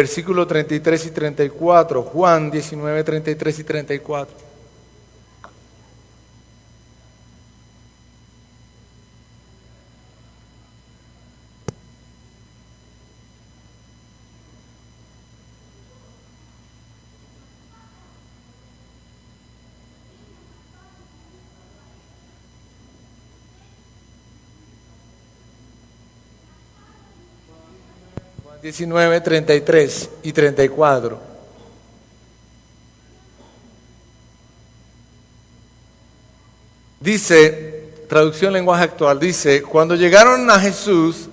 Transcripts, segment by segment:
versículos 33 y 34. Juan 19, 33 y 34. Juan 19, 33 y 34. Dice, traducción lenguaje actual, dice: cuando llegaron a Jesús,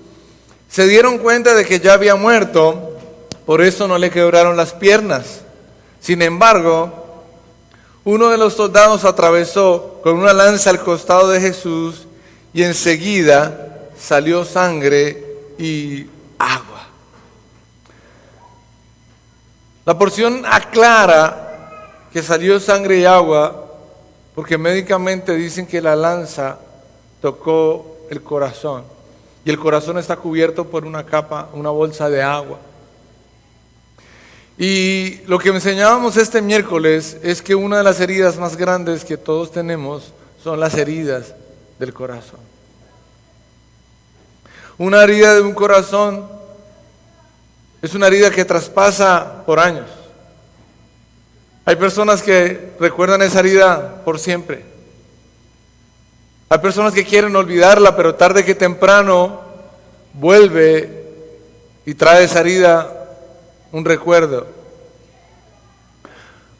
se dieron cuenta de que ya había muerto, por eso no le quebraron las piernas. Sin embargo, uno de los soldados atravesó con una lanza el costado de Jesús y enseguida salió sangre y agua. La porción aclara que salió sangre y agua porque médicamente dicen que la lanza tocó el corazón y el corazón está cubierto por una capa, una bolsa de agua. Y lo que enseñábamos este miércoles es que una de las heridas más grandes que todos tenemos son las heridas del corazón. Una herida de un corazón es una herida que traspasa por años. Hay personas que recuerdan esa herida por siempre. Hay personas que quieren olvidarla, pero tarde que temprano vuelve y trae esa herida un recuerdo.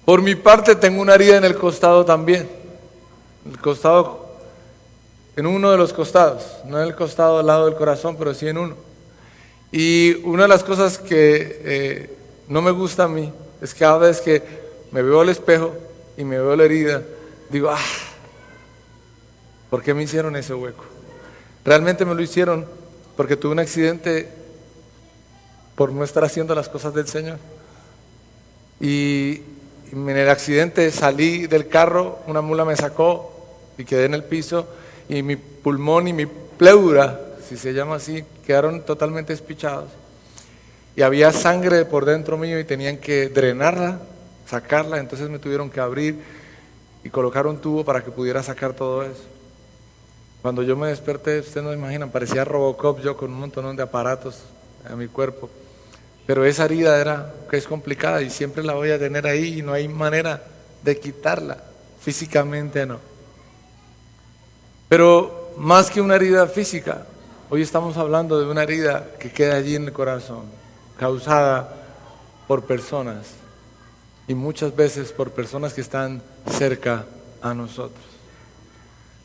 Por mi parte tengo una herida en el costado también. El costado, en uno de los costados, no en el costado al lado del corazón, pero sí en uno. Y una de las cosas que no me gusta a mí es que cada vez que me veo al espejo y me veo la herida, digo, ¿por qué me hicieron ese hueco? Realmente me lo hicieron porque tuve un accidente por no estar haciendo las cosas del Señor. Y en el accidente salí del carro, una mula me sacó y quedé en el piso y mi pulmón y mi pleura, si se llama así, quedaron totalmente espichados. Y había sangre por dentro mío y tenían que drenarla, sacarla, entonces me tuvieron que abrir y colocar un tubo para que pudiera sacar todo eso. Cuando yo me desperté, ustedes no se imaginan, parecía Robocop yo con un montón de aparatos a mi cuerpo. Pero esa herida es complicada y siempre la voy a tener ahí y no hay manera de quitarla, físicamente no. Pero más que una herida física, hoy estamos hablando de una herida que queda allí en el corazón, causada por personas y muchas veces por personas que están cerca a nosotros.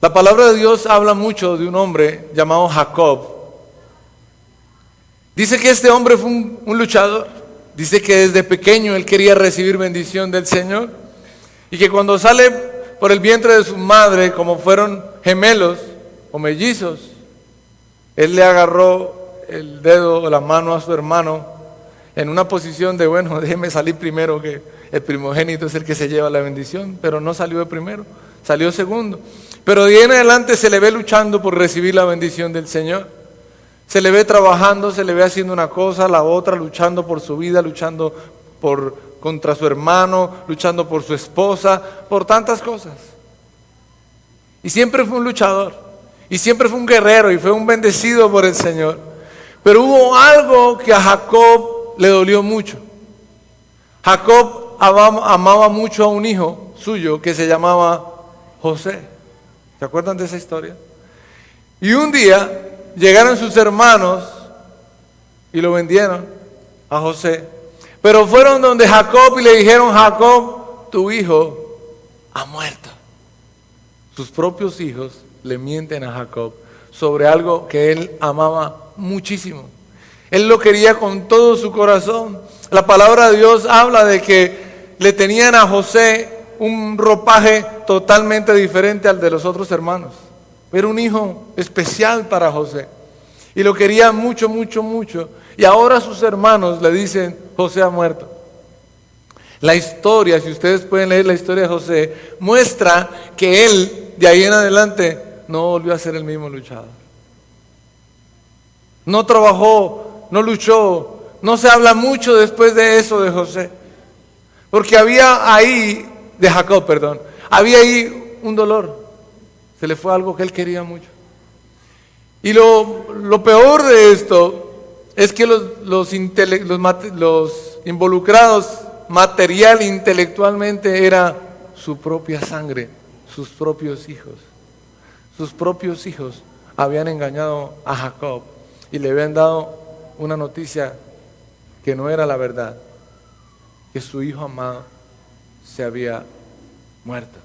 La palabra de Dios habla mucho de un hombre llamado Jacob. Dice que este hombre fue un luchador. Dice que desde pequeño él quería recibir bendición del Señor y que cuando sale por el vientre de su madre, como fueron gemelos o mellizos, él le agarró el dedo o la mano a su hermano en una posición de, bueno, déjeme salir primero, que el primogénito es el que se lleva la bendición, pero no salió de primero, salió segundo. Pero de ahí en adelante se le ve luchando por recibir la bendición del Señor. Se le ve trabajando, se le ve haciendo una cosa, la otra, luchando por su vida, luchando contra su hermano, luchando por su esposa, por tantas cosas. Y siempre fue un luchador, y siempre fue un guerrero, y fue un bendecido por el Señor. Pero hubo algo que a Jacob le dolió mucho. Jacob amaba mucho a un hijo suyo que se llamaba José. ¿Se acuerdan de esa historia? Y un día llegaron sus hermanos y lo vendieron a José. Pero fueron donde Jacob y le dijeron: Jacob, tu hijo ha muerto. Sus propios hijos le mienten a Jacob sobre algo que él amaba muchísimo. Él lo quería con todo su corazón. La palabra de Dios habla de que le tenían a José un ropaje totalmente diferente al de los otros hermanos. Era un hijo especial para José y lo quería mucho, mucho, mucho. Y ahora sus hermanos le dicen: José ha muerto. La historia, si ustedes pueden leer la historia de José, muestra que él de ahí en adelante no volvió a ser el mismo luchador. No trabajó, no luchó no se habla mucho después de eso de José. Porque había ahí, de Jacob, perdón, había ahí un dolor. Se le fue algo que él quería mucho. Y lo peor de esto es que los involucrados material e intelectualmente era su propia sangre, sus propios hijos. Sus propios hijos habían engañado a Jacob y le habían dado una noticia que no era la verdad, que su hijo amado se había muerto.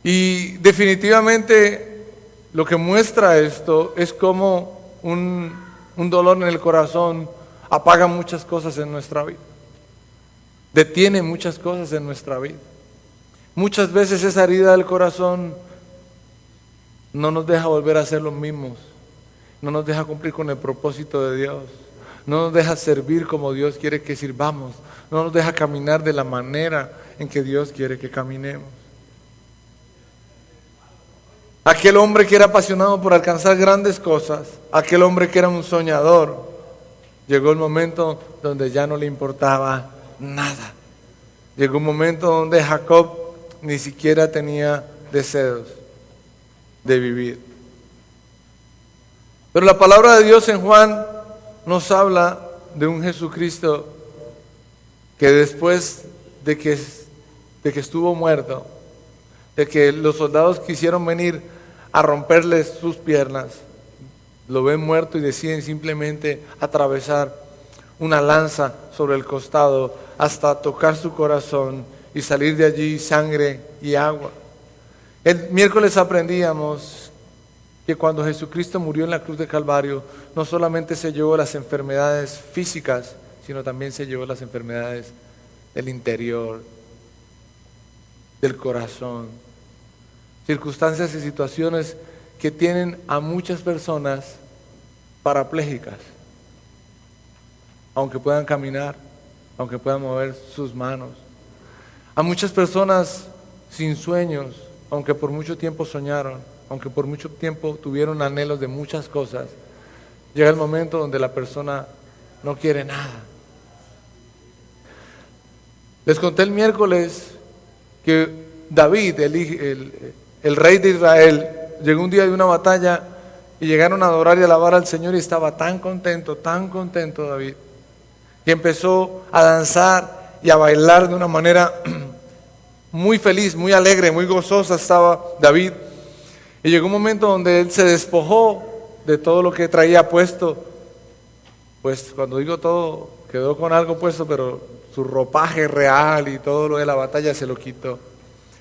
Y definitivamente lo que muestra esto es como un dolor en el corazón apaga muchas cosas en nuestra vida, detiene muchas cosas en nuestra vida. Muchas veces esa herida del corazón no nos deja volver a ser los mismos, no nos deja cumplir con el propósito de Dios, no nos deja servir como Dios quiere que sirvamos, no nos deja caminar de la manera en que Dios quiere que caminemos. Aquel hombre que era apasionado por alcanzar grandes cosas, aquel hombre que era un soñador, llegó el momento donde ya no le importaba nada. Llegó un momento donde Jacob ni siquiera tenía deseos de vivir. Pero la palabra de Dios en Juan nos habla de un Jesucristo que después de que estuvo muerto, de que los soldados quisieron venir a romperle sus piernas, lo ven muerto y deciden simplemente atravesar una lanza sobre el costado hasta tocar su corazón y salir de allí sangre y agua. El miércoles aprendíamos que cuando Jesucristo murió en la cruz de Calvario, no solamente se llevó las enfermedades físicas, sino también se llevó las enfermedades del interior, del corazón. Circunstancias y situaciones que tienen a muchas personas parapléjicas, aunque puedan caminar, aunque puedan mover sus manos. A muchas personas sin sueños, aunque por mucho tiempo soñaron, aunque por mucho tiempo tuvieron anhelos de muchas cosas, llega el momento donde la persona no quiere nada. Les conté el miércoles que David, el rey de Israel, llegó un día de una batalla y llegaron a adorar y alabar al Señor y estaba tan contento David, que empezó a danzar y a bailar de una manera muy feliz, muy alegre, muy gozosa estaba David. Y llegó un momento donde él se despojó de todo lo que traía puesto. Pues cuando digo todo, quedó con algo puesto, pero su ropaje real y todo lo de la batalla se lo quitó.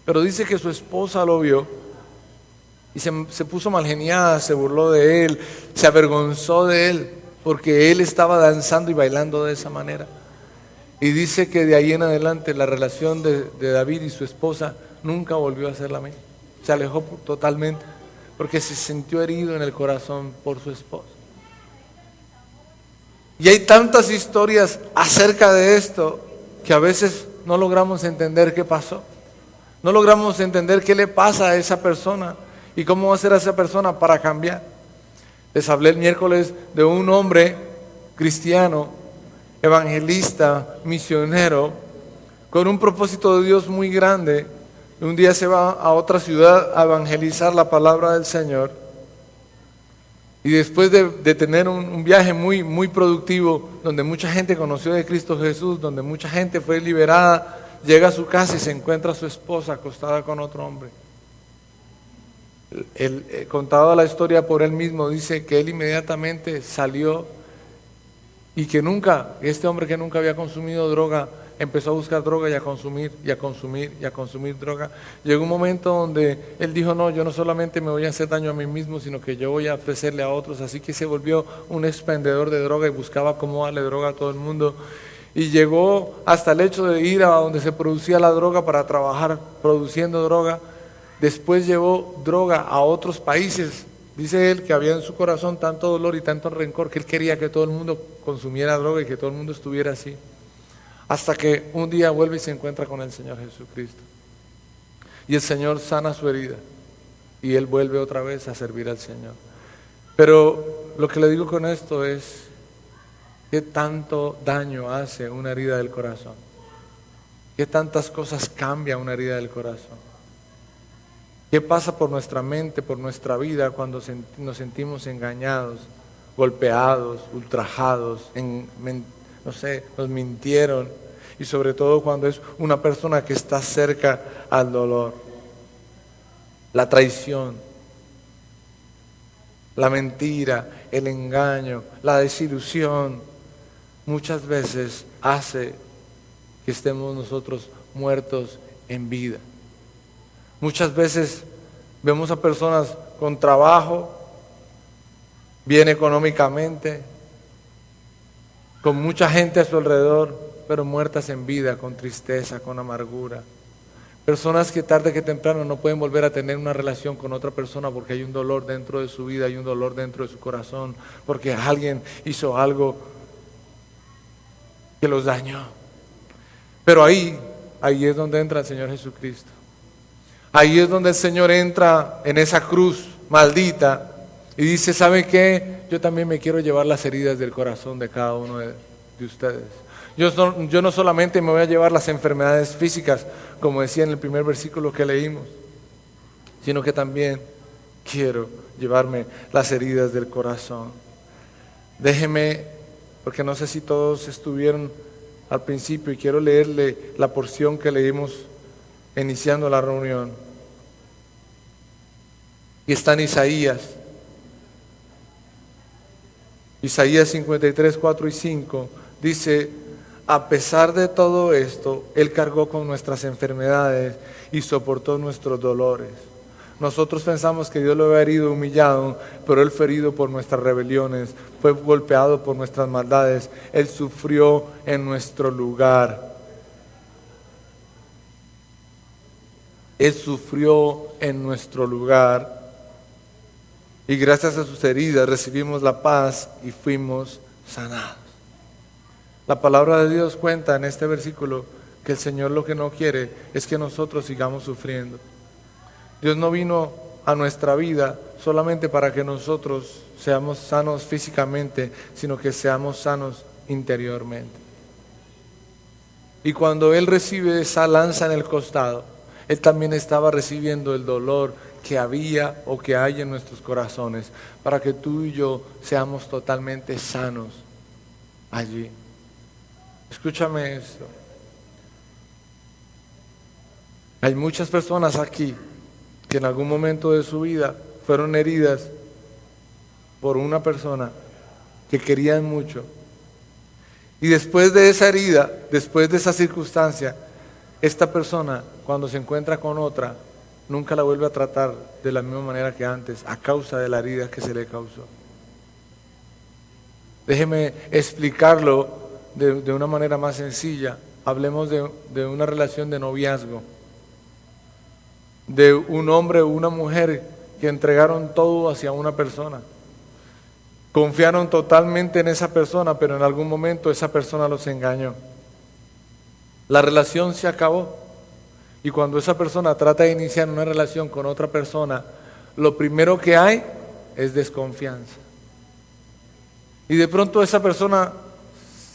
Pero dice que su esposa lo vio y se puso malgeniada, se burló de él, se avergonzó de él, porque él estaba danzando y bailando de esa manera. Y dice que de ahí en adelante la relación de David y su esposa nunca volvió a ser la misma. Se alejó totalmente, porque se sintió herido en el corazón por su esposa. Y hay tantas historias acerca de esto que a veces no logramos entender qué pasó. No logramos entender qué le pasa a esa persona y cómo va a ser esa persona para cambiar. Les hablé el miércoles de un hombre cristiano, evangelista, misionero, con un propósito de Dios muy grande. Un día se va a otra ciudad a evangelizar la palabra del Señor. Y después de tener un viaje muy, muy productivo, donde mucha gente conoció de Cristo Jesús, donde mucha gente fue liberada, llega a su casa y se encuentra a su esposa acostada con otro hombre. Contado la historia por él mismo, dice que él inmediatamente salió y que este hombre que nunca había consumido droga, empezó a buscar droga y a consumir, y a consumir, y a consumir droga. Llegó un momento donde él dijo, no, yo no solamente me voy a hacer daño a mí mismo, sino que yo voy a ofrecerle a otros. Así que se volvió un expendedor de droga y buscaba cómo darle droga a todo el mundo. Y llegó hasta el hecho de ir a donde se producía la droga para trabajar produciendo droga. Después llevó droga a otros países. Dice él que había en su corazón tanto dolor y tanto rencor que él quería que todo el mundo consumiera droga y que todo el mundo estuviera así. Hasta que un día vuelve y se encuentra con el Señor Jesucristo. Y el Señor sana su herida. Y él vuelve otra vez a servir al Señor. Pero lo que le digo con esto es, ¿Qué tanto daño hace una herida del corazón? ¿Qué tantas cosas cambia una herida del corazón? ¿Qué pasa por nuestra mente, por nuestra vida cuando nos sentimos engañados, golpeados, ultrajados, nos mintieron? Y sobre todo cuando es una persona que está cerca al dolor. La traición, la mentira, el engaño, la desilusión, muchas veces hace que estemos nosotros muertos en vida. Muchas veces vemos a personas con trabajo, bien económicamente, con mucha gente a su alrededor, pero muertas en vida, con tristeza, con amargura. Personas que tarde que temprano no pueden volver a tener una relación con otra persona porque hay un dolor dentro de su vida, hay un dolor dentro de su corazón, porque alguien hizo algo que los dañó. Pero ahí es donde entra el Señor Jesucristo. Ahí es donde el Señor entra en esa cruz maldita y dice, ¿sabe qué? Yo también me quiero llevar las heridas del corazón de cada uno de ustedes. Yo no solamente me voy a llevar las enfermedades físicas, como decía en el primer versículo que leímos, sino que también quiero llevarme las heridas del corazón. Déjeme, porque no sé si todos estuvieron al principio, y quiero leerle la porción que leímos iniciando la reunión. Y está en Isaías 53, 4 y 5, dice: a pesar de todo esto, Él cargó con nuestras enfermedades y soportó nuestros dolores. Nosotros pensamos que Dios lo había herido, humillado, pero Él fue herido por nuestras rebeliones, fue golpeado por nuestras maldades, Él sufrió en nuestro lugar. Él sufrió en nuestro lugar. Y gracias a sus heridas recibimos la paz y fuimos sanados. La palabra de Dios cuenta en este versículo que el Señor lo que no quiere es que nosotros sigamos sufriendo. Dios no vino a nuestra vida solamente para que nosotros seamos sanos físicamente, sino que seamos sanos interiormente. Y cuando Él recibe esa lanza en el costado, Él también estaba recibiendo el dolor que había o que hay en nuestros corazones, para que tú y yo seamos totalmente sanos allí. Escúchame esto. Hay muchas personas aquí que en algún momento de su vida fueron heridas por una persona que querían mucho. Y después de esa herida, después de esa circunstancia, esta persona, cuando se encuentra con otra, nunca la vuelve a tratar de la misma manera que antes, a causa de la herida que se le causó. Déjeme explicarlo de una manera más sencilla. Hablemos de una relación de noviazgo, de un hombre o una mujer que entregaron todo hacia una persona. Confiaron totalmente en esa persona, pero en algún momento esa persona los engañó. La relación se acabó. Y cuando esa persona trata de iniciar una relación con otra persona, lo primero que hay es desconfianza. Y de pronto esa persona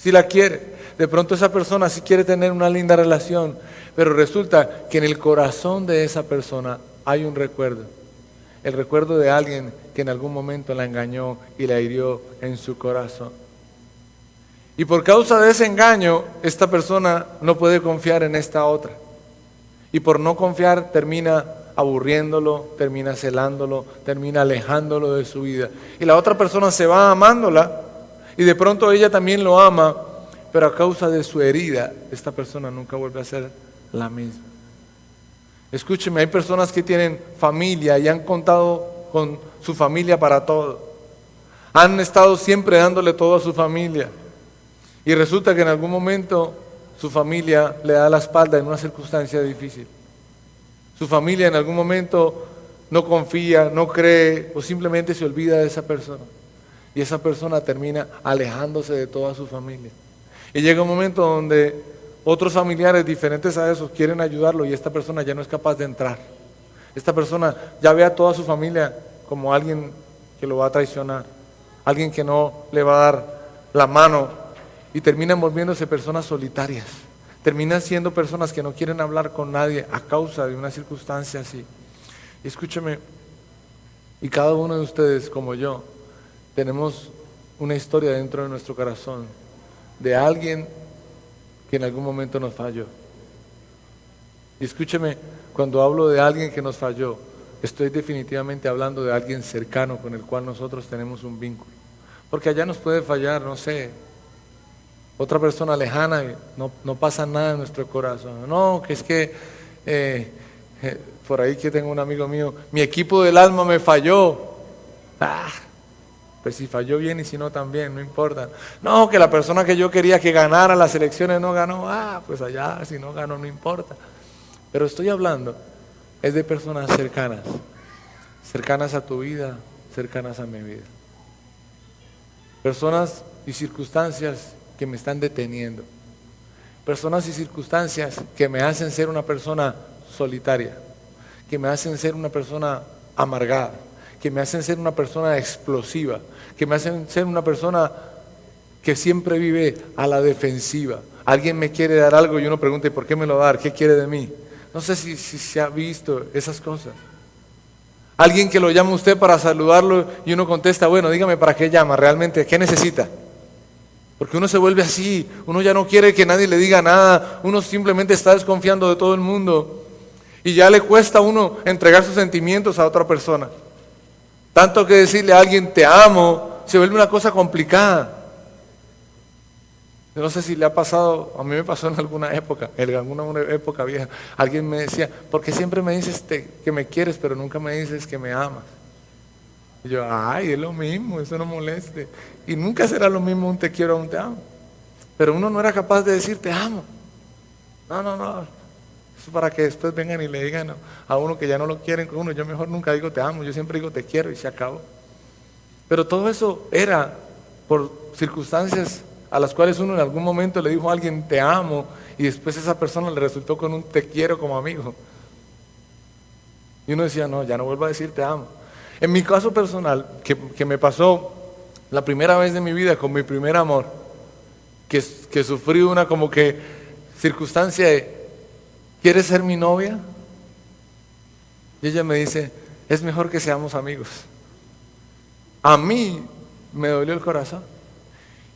sí la quiere, de pronto esa persona sí quiere tener una linda relación, pero resulta que en el corazón de esa persona hay un recuerdo. El recuerdo de alguien que en algún momento la engañó y la hirió en su corazón. Y por causa de ese engaño, esta persona no puede confiar en esta otra. Y por no confiar termina aburriéndolo, termina celándolo, termina alejándolo de su vida. Y la otra persona se va amándola y de pronto ella también lo ama, pero a causa de su herida, esta persona nunca vuelve a ser la misma. Escúcheme, hay personas que tienen familia y han contado con su familia para todo. Han estado siempre dándole todo a su familia. Y resulta que en algún momento su familia le da la espalda en una circunstancia difícil. Su familia en algún momento no confía, no cree o simplemente se olvida de esa persona. Y esa persona termina alejándose de toda su familia. Y llega un momento donde otros familiares diferentes a esos quieren ayudarlo y esta persona ya no es capaz de entrar. Esta persona ya ve a toda su familia como alguien que lo va a traicionar, alguien que no le va a dar la mano y terminan volviéndose personas solitarias. Terminan siendo personas que no quieren hablar con nadie a causa de una circunstancia así. Y escúcheme, y cada uno de ustedes, como yo, tenemos una historia dentro de nuestro corazón de alguien que en algún momento nos falló. Y escúcheme, cuando hablo de alguien que nos falló, estoy definitivamente hablando de alguien cercano con el cual nosotros tenemos un vínculo. Porque allá nos puede fallar, no sé, otra persona lejana y no pasa nada en nuestro corazón. No, que es que por ahí que tengo un amigo mío, mi equipo del alma me falló. Pues si falló bien y si no también, no importa. No, que la persona que yo quería que ganara las elecciones no ganó. Pues allá si no ganó no importa. Pero estoy hablando es de personas cercanas, cercanas a tu vida, cercanas a mi vida. Personas y circunstancias que me están deteniendo. Personas y circunstancias que me hacen ser una persona solitaria, que me hacen ser una persona amargada, que me hacen ser una persona explosiva, que me hacen ser una persona que siempre vive a la defensiva. Alguien me quiere dar algo y uno pregunta, ¿y por qué me lo va a dar? ¿Qué quiere de mí? No sé si se ha visto esas cosas. Alguien que lo llama a usted para saludarlo y uno contesta, bueno, dígame para qué llama, realmente, ¿qué necesita? Porque uno se vuelve así, uno ya no quiere que nadie le diga nada, uno simplemente está desconfiando de todo el mundo y ya le cuesta a uno entregar sus sentimientos a otra persona. Tanto que decirle a alguien te amo, se vuelve una cosa complicada. Yo no sé si le ha pasado, a mí me pasó en alguna época vieja, alguien me decía, ¿por qué siempre me dices que me quieres, pero nunca me dices que me amas? Y yo, es lo mismo, eso no moleste. Y nunca será lo mismo un te quiero a un te amo. Pero uno no era capaz de decir te amo. No. Eso para que después vengan y le digan a uno que ya no lo quieren con uno. Yo mejor nunca digo te amo, yo siempre digo te quiero y se acabó. Pero todo eso era por circunstancias a las cuales uno en algún momento le dijo a alguien te amo y después esa persona le resultó con un te quiero como amigo. Y uno decía, no, ya no vuelvo a decir te amo. En mi caso personal, que me pasó la primera vez de mi vida con mi primer amor, que sufrí una como que circunstancia de, ¿quieres ser mi novia? Y ella me dice, es mejor que seamos amigos. A mí me dolió el corazón.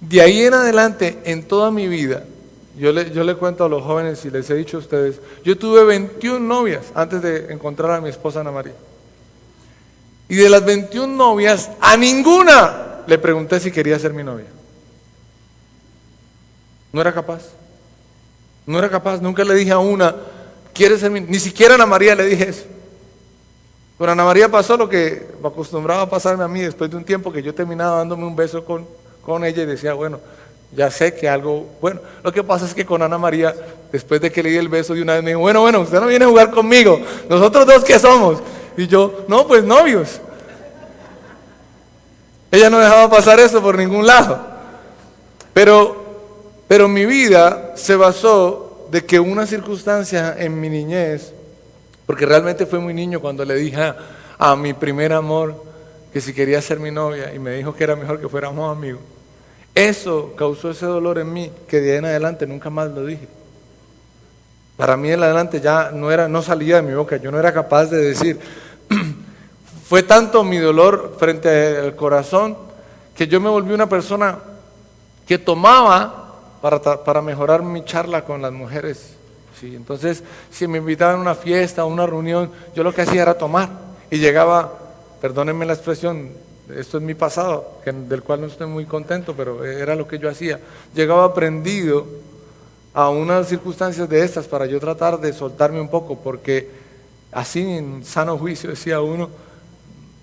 De ahí en adelante, en toda mi vida, yo le cuento a los jóvenes y les he dicho a ustedes, yo tuve 21 novias antes de encontrar a mi esposa Ana María. Y de las 21 novias, a ninguna le pregunté si quería ser mi novia. No era capaz. Nunca le dije a una, ¿quieres ser mi novia? Ni siquiera a Ana María le dije eso. Con Ana María pasó lo que me acostumbraba a pasarme a mí después de un tiempo que yo terminaba dándome un beso con ella y decía, bueno, ya sé que algo, bueno, lo que pasa es que con Ana María, después de que le di el beso de una vez me dijo, bueno, usted no viene a jugar conmigo, nosotros dos ¿qué somos? Y yo, no, pues novios. Ella no dejaba pasar eso por ningún lado. Pero mi vida se basó de que una circunstancia en mi niñez, porque realmente fue muy niño cuando le dije a mi primer amor que si quería ser mi novia y me dijo que era mejor que fuéramos amigos. Eso causó ese dolor en mí que de ahí en adelante nunca más lo dije. Para mí en adelante ya no salía de mi boca, yo no era capaz de decir. Fue tanto mi dolor frente al corazón que yo me volví una persona que tomaba para mejorar mi charla con las mujeres. Sí, entonces, si me invitaban a una fiesta o una reunión, yo lo que hacía era tomar y llegaba, perdónenme la expresión, esto es mi pasado, del cual no estoy muy contento, pero era lo que yo hacía. Llegaba prendido a unas circunstancias de estas para yo tratar de soltarme un poco, porque así en sano juicio decía uno,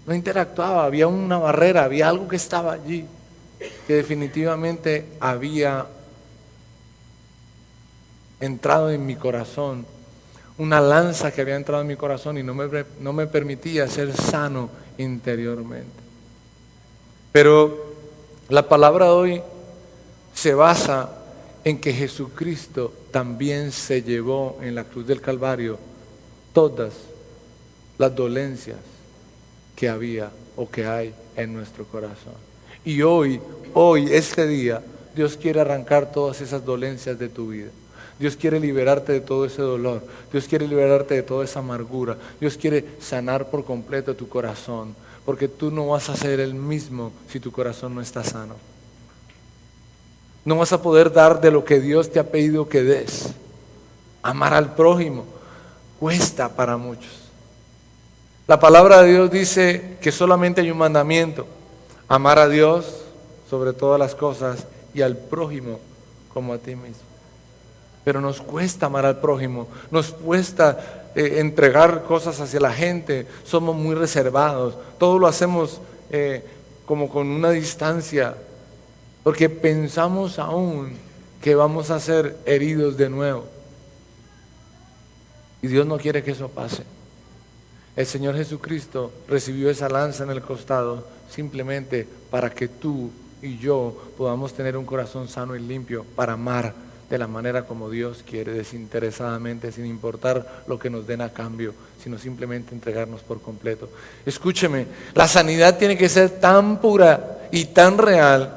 no interactuaba, había una barrera, había algo que estaba allí, que definitivamente había entrado en mi corazón, una lanza que había entrado en mi corazón y no me permitía ser sano interiormente. Pero la palabra de hoy se basa en que Jesucristo también se llevó en la cruz del Calvario todas las dolencias que había o que hay en nuestro corazón. Y hoy, este día, Dios quiere arrancar todas esas dolencias de tu vida. Dios quiere liberarte de todo ese dolor. Dios quiere liberarte de toda esa amargura. Dios quiere sanar por completo tu corazón. Porque tú no vas a ser el mismo si tu corazón no está sano. No vas a poder dar de lo que Dios te ha pedido que des. Amar al prójimo cuesta para muchos. La palabra de Dios dice que solamente hay un mandamiento: amar a Dios sobre todas las cosas y al prójimo como a ti mismo. Pero nos cuesta amar al prójimo, nos cuesta entregar cosas hacia la gente, somos muy reservados, todo lo hacemos como con una distancia, porque pensamos aún que vamos a ser heridos de nuevo. Y Dios no quiere que eso pase. El Señor Jesucristo recibió esa lanza en el costado simplemente para que tú y yo podamos tener un corazón sano y limpio para amar de la manera como Dios quiere, desinteresadamente, sin importar lo que nos den a cambio, sino simplemente entregarnos por completo. Escúcheme, la sanidad tiene que ser tan pura y tan real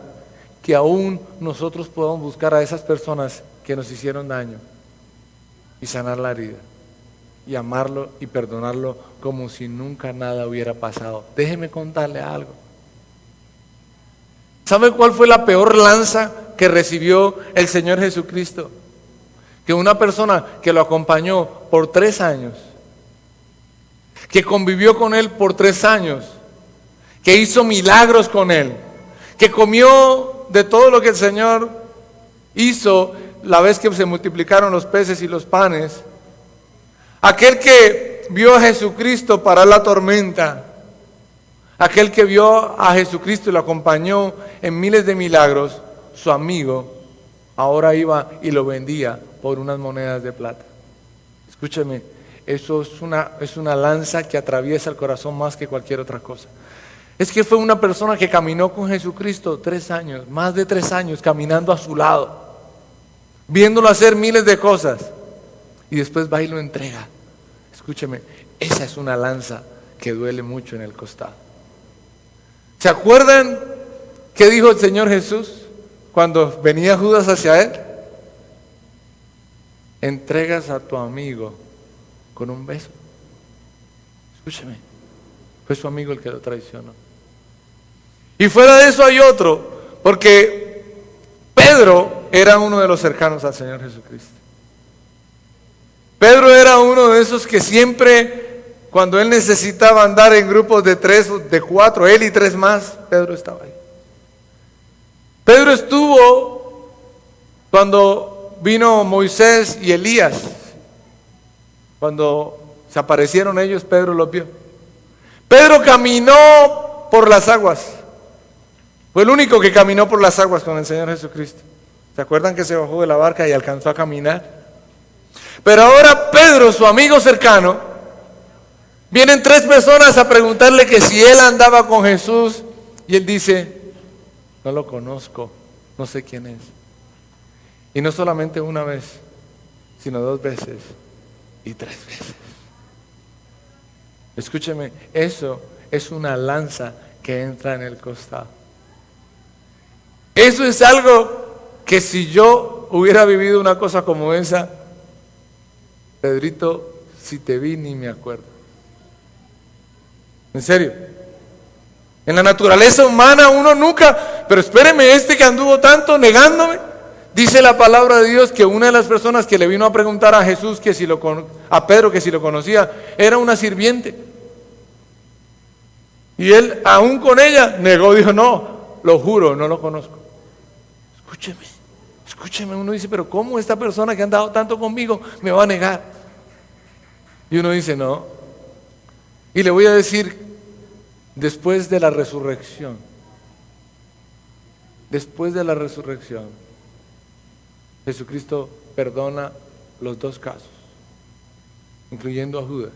que aún nosotros podamos buscar a esas personas que nos hicieron daño y sanar la herida y amarlo y perdonarlo como si nunca nada hubiera pasado. Déjeme contarle algo. ¿Sabe cuál fue la peor lanza que recibió el Señor Jesucristo? Que una persona que lo acompañó por 3 años, que convivió con Él por 3 años, que hizo milagros con Él, que comió de todo lo que el Señor hizo la vez que se multiplicaron los peces y los panes, aquel que vio a Jesucristo parar la tormenta, aquel que vio a Jesucristo y lo acompañó en miles de milagros, su amigo, ahora iba y lo vendía por unas monedas de plata. Escúcheme, eso es una lanza que atraviesa el corazón más que cualquier otra cosa. Es que fue una persona que caminó con Jesucristo 3 años, más de 3 años, caminando a su lado, viéndolo hacer miles de cosas, y después va y lo entrega. Escúcheme, esa es una lanza que duele mucho en el costado. ¿Se acuerdan qué dijo el Señor Jesús cuando venía Judas hacia Él? Entregas a tu amigo con un beso. Escúcheme, fue su amigo el que lo traicionó. Y fuera de eso hay otro, porque Pedro era uno de los cercanos al Señor Jesucristo. Pedro era uno de esos que siempre, cuando él necesitaba andar en grupos de 3, de 4, él y 3 más, Pedro estaba ahí. Pedro estuvo cuando vino Moisés y Elías. Cuando se aparecieron ellos, Pedro los vio. Pedro caminó por las aguas. Fue el único que caminó por las aguas con el Señor Jesucristo. ¿Se acuerdan que se bajó de la barca y alcanzó a caminar? Pero ahora Pedro, su amigo cercano, vienen 3 personas a preguntarle que si él andaba con Jesús, y él dice: no lo conozco, no sé quién es. Y no solamente una vez, sino 2 veces y 3 veces. Escúcheme, eso es una lanza que entra en el costado. Eso es algo que si yo hubiera vivido una cosa como esa, Pedrito, si te vi ni me acuerdo. En serio. En la naturaleza humana uno nunca, pero espéreme, este que anduvo tanto negándome, dice la palabra de Dios que una de las personas que le vino a preguntar a Jesús a Pedro que si lo conocía, era una sirviente. Y él, aún con ella, negó, dijo: no, lo juro, no lo conozco. Escúcheme, uno dice: pero ¿cómo esta persona que ha andado tanto conmigo me va a negar? Y uno dice: no. Y le voy a decir, después de la resurrección, Jesucristo perdona los 2 casos, incluyendo a Judas.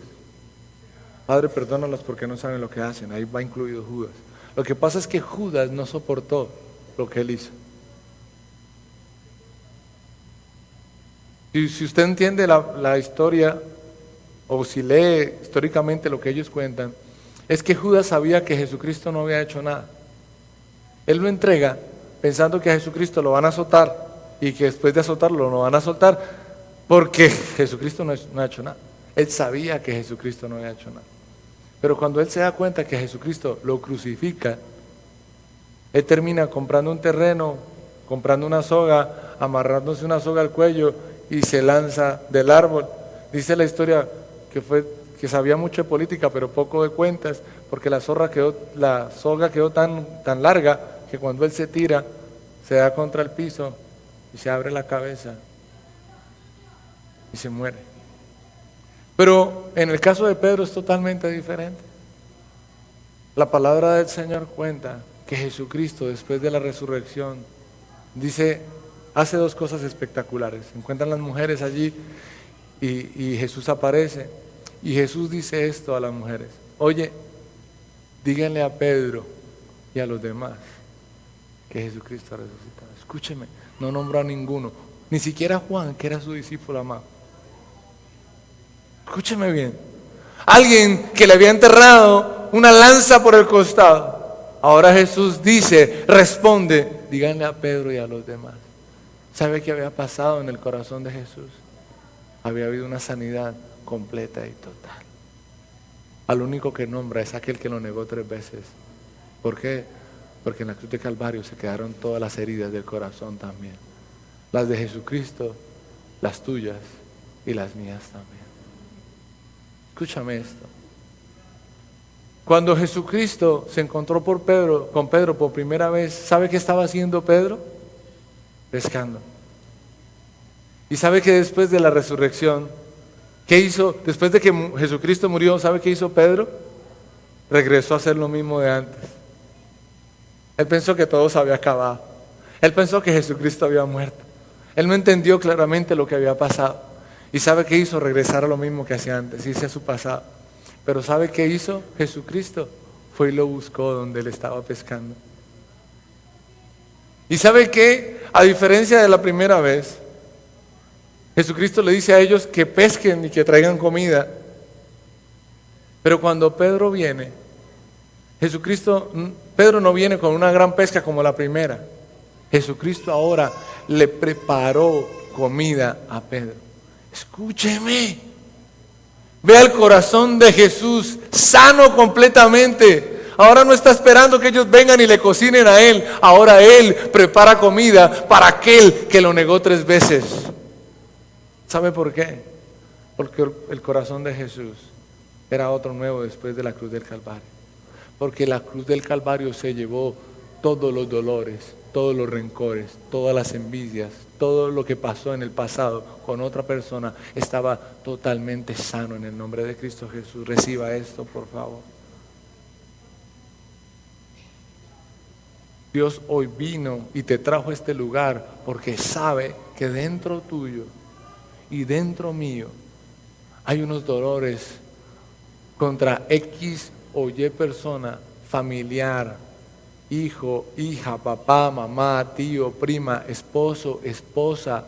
Padre, perdónalos porque no saben lo que hacen. Ahí va incluido Judas. Lo que pasa es que Judas no soportó lo que él hizo. Y si usted entiende la historia, o si lee históricamente lo que ellos cuentan, es que Judas sabía que Jesucristo no había hecho nada. Él lo entrega pensando que a Jesucristo lo van a azotar y que después de azotarlo lo van a soltar, porque Jesucristo no ha hecho nada. Él sabía que Jesucristo no había hecho nada. Pero cuando él se da cuenta que Jesucristo lo crucifica, él termina comprando un terreno, comprando una soga, amarrándose una soga al cuello y se lanza del árbol. Dice la historia que sabía mucho de política, pero poco de cuentas, porque la soga quedó tan larga que cuando él se tira, se da contra el piso y se abre la cabeza y se muere. Pero en el caso de Pedro es totalmente diferente. La palabra del Señor cuenta que Jesucristo, después de la resurrección, hace dos cosas espectaculares. Se encuentran las mujeres allí y Jesús aparece. Y Jesús dice esto a las mujeres: oye, díganle a Pedro y a los demás que Jesucristo ha resucitado. Escúcheme, no nombró a ninguno, ni siquiera a Juan, que era su discípulo amado. Escúcheme bien. Alguien que le había enterrado una lanza por el costado. Ahora Jesús responde, díganle a Pedro y a los demás. ¿Sabe qué había pasado en el corazón de Jesús? Había habido una sanidad completa y total. Al único que nombra es aquel que lo negó 3 veces. ¿Por qué? Porque en la cruz de Calvario se quedaron todas las heridas del corazón también. Las de Jesucristo, las tuyas y las mías también. Escúchame esto. Cuando Jesucristo se encontró con Pedro por primera vez, ¿sabe qué estaba haciendo Pedro? Pescando. Y sabe que después de la resurrección, ¿qué hizo? Después de que Jesucristo murió, ¿sabe qué hizo Pedro? Regresó a hacer lo mismo de antes. Él pensó que todo se había acabado. Él pensó que Jesucristo había muerto. Él no entendió claramente lo que había pasado. ¿Y sabe qué hizo? Regresar a lo mismo que hacía antes, irse a su pasado. Pero ¿sabe qué hizo Jesucristo? Fue y lo buscó donde él estaba pescando. ¿Y sabe qué? A diferencia de la primera vez, Jesucristo le dice a ellos que pesquen y que traigan comida. Pero cuando Pedro viene, Pedro no viene con una gran pesca como la primera. Jesucristo ahora le preparó comida a Pedro. Escúcheme. Vea el corazón de Jesús, sano completamente. Ahora no está esperando que ellos vengan y le cocinen a él. Ahora él prepara comida para aquel que lo negó 3 veces. ¿Sabe por qué? Porque el corazón de Jesús era otro nuevo después de la cruz del Calvario. Porque la cruz del Calvario se llevó todos los dolores, todos los rencores, todas las envidias, todo lo que pasó en el pasado con otra persona. Estaba totalmente sano en el nombre de Cristo Jesús. Reciba esto, por favor. Dios hoy vino y te trajo a este lugar porque sabe que dentro tuyo y dentro mío hay unos dolores contra X o Y persona, familiar, hijo, hija, papá, mamá, tío, prima, esposo, esposa,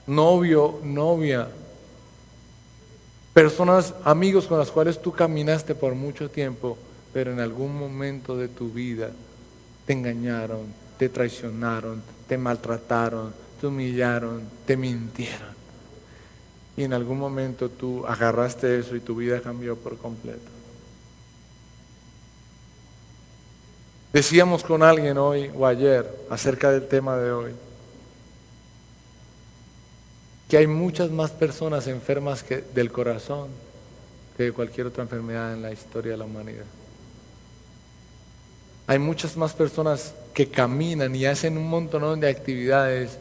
novio, novia, personas, amigos con las cuales tú caminaste por mucho tiempo, pero en algún momento de tu vida te engañaron, te traicionaron, te maltrataron, te humillaron, te mintieron. Y en algún momento tú agarraste eso y tu vida cambió por completo. Decíamos con alguien hoy o ayer acerca del tema de hoy que hay muchas más personas enfermas del corazón que de cualquier otra enfermedad en la historia de la humanidad. Hay muchas más personas que caminan y hacen un montón de actividades,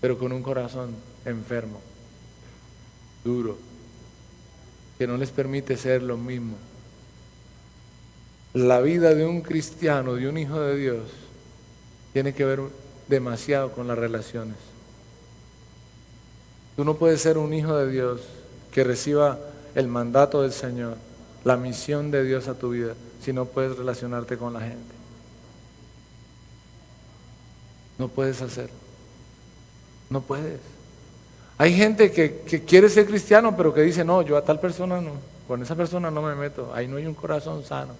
pero con un corazón enfermo, duro, que no les permite ser lo mismo. La vida de un cristiano, de un hijo de Dios, tiene que ver demasiado con las relaciones. Tú no puedes ser un hijo de Dios que reciba el mandato del Señor, la misión de Dios a tu vida, si no puedes relacionarte con la gente. No puedes hacerlo. No puedes. Hay gente que quiere ser cristiano, pero que dice, no, yo a tal persona no, con esa persona no me meto, ahí no hay un corazón sano.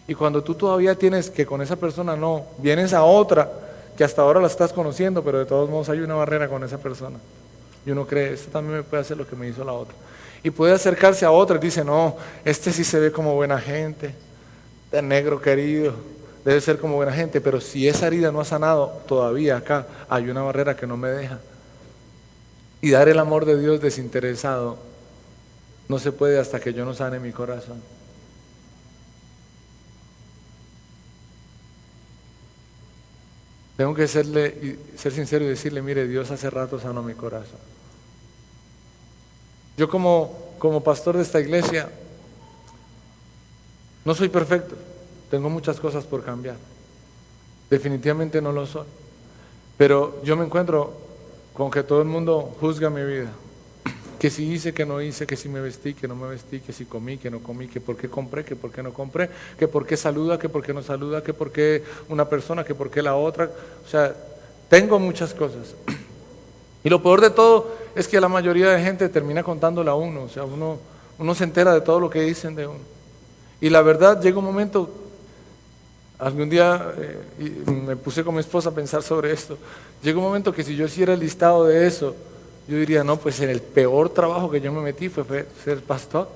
Y cuando tú todavía tienes que con esa persona no, vienes a otra que hasta ahora la estás conociendo, pero de todos modos hay una barrera con esa persona. Y uno cree, esto también me puede hacer lo que me hizo la otra. Y puede acercarse a otra y dice, no, este sí se ve como buena gente, de negro querido, debe ser como buena gente, pero si esa herida no ha sanado, todavía acá hay una barrera que no me deja. Y dar el amor de Dios desinteresado no se puede hasta que yo no sane mi corazón. Tengo que ser sincero y decirle, mire, Dios hace rato sanó mi corazón. Yo como pastor de esta iglesia, no soy perfecto, tengo muchas cosas por cambiar. Definitivamente no lo soy. Pero yo me encuentro con que todo el mundo juzga mi vida. Que si hice, que no hice, que si me vestí, que no me vestí, que si comí, que no comí, que por qué compré, que por qué no compré, que por qué saluda, que por qué no saluda, que por qué una persona, que por qué la otra. O sea, tengo muchas cosas. Y lo peor de todo es que la mayoría de gente termina contándole a uno. O sea, uno se entera de todo lo que dicen de uno. Y la verdad, llega un momento, algún día me puse con mi esposa a pensar sobre esto. Llega un momento que si yo hiciera el listado de eso, yo diría, no, pues en el peor trabajo que yo me metí fue ser pastor.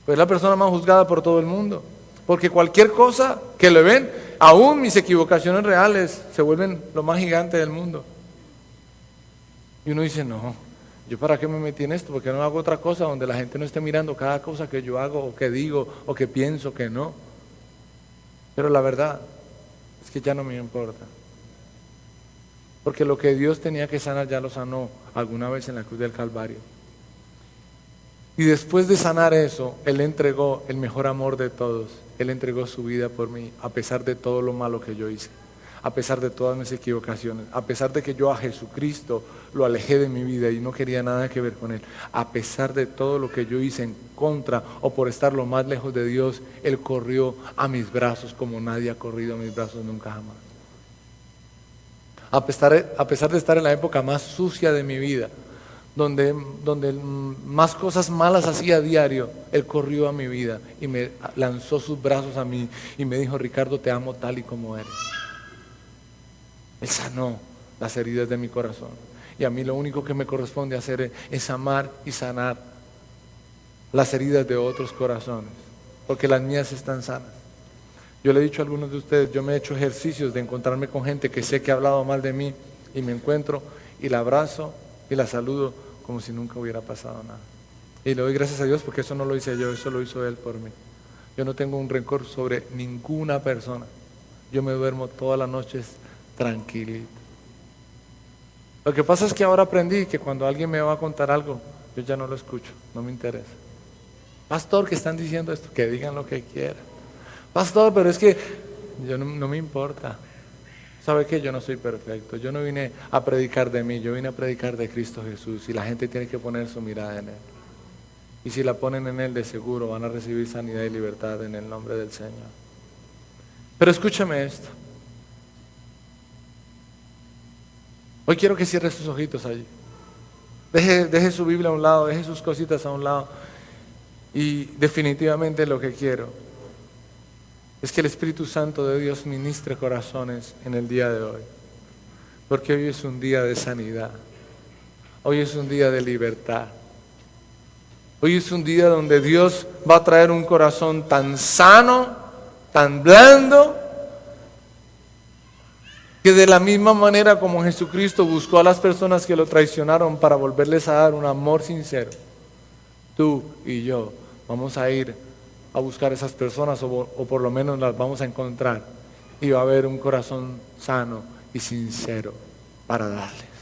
Pues la persona más juzgada por todo el mundo. Porque cualquier cosa que le ven, aún mis equivocaciones reales, se vuelven lo más gigante del mundo. Y uno dice, no, ¿yo para qué me metí en esto? Porque no hago otra cosa donde la gente no esté mirando cada cosa que yo hago, o que digo, o que pienso, que no. Pero la verdad es que ya no me importa. Porque lo que Dios tenía que sanar ya lo sanó alguna vez en la cruz del Calvario. Y después de sanar eso, Él entregó el mejor amor de todos. Él entregó su vida por mí, a pesar de todo lo malo que yo hice, a pesar de todas mis equivocaciones, a pesar de que yo a Jesucristo lo alejé de mi vida y no quería nada que ver con Él, a pesar de todo lo que yo hice en contra o por estar lo más lejos de Dios, Él corrió a mis brazos como nadie ha corrido a mis brazos nunca jamás. A pesar de estar en la época más sucia de mi vida, donde más cosas malas hacía a diario, Él corrió a mi vida y me lanzó sus brazos a mí y me dijo, Ricardo, te amo tal y como eres. Él sanó las heridas de mi corazón. Y a mí lo único que me corresponde hacer es amar y sanar las heridas de otros corazones, porque las mías están sanas. Yo le he dicho a algunos de ustedes, yo me he hecho ejercicios de encontrarme con gente que sé que ha hablado mal de mí y me encuentro y la abrazo y la saludo como si nunca hubiera pasado nada. Y le doy gracias a Dios porque eso no lo hice yo, eso lo hizo Él por mí. Yo no tengo un rencor sobre ninguna persona. Yo me duermo todas las noches tranquilito. Lo que pasa es que ahora aprendí que cuando alguien me va a contar algo, yo ya no lo escucho, no me interesa. Pastor, que están diciendo esto, que digan lo que quieran. Pastor, pero es que yo no me importa. ¿Sabe qué? Yo no soy perfecto. Yo no vine a predicar de mí, yo vine a predicar de Cristo Jesús. Y la gente tiene que poner su mirada en Él. Y si la ponen en Él, de seguro van a recibir sanidad y libertad en el nombre del Señor. Pero escúchame esto. Hoy quiero que cierre sus ojitos allí. Deje su Biblia a un lado, deje sus cositas a un lado. Y definitivamente lo que quiero es que el Espíritu Santo de Dios ministre corazones en el día de hoy. Porque hoy es un día de sanidad. Hoy es un día de libertad. Hoy es un día donde Dios va a traer un corazón tan sano, tan blando, que de la misma manera como Jesucristo buscó a las personas que lo traicionaron para volverles a dar un amor sincero, tú y yo vamos a ir a buscar a esas personas o por lo menos las vamos a encontrar y va a haber un corazón sano y sincero para darles.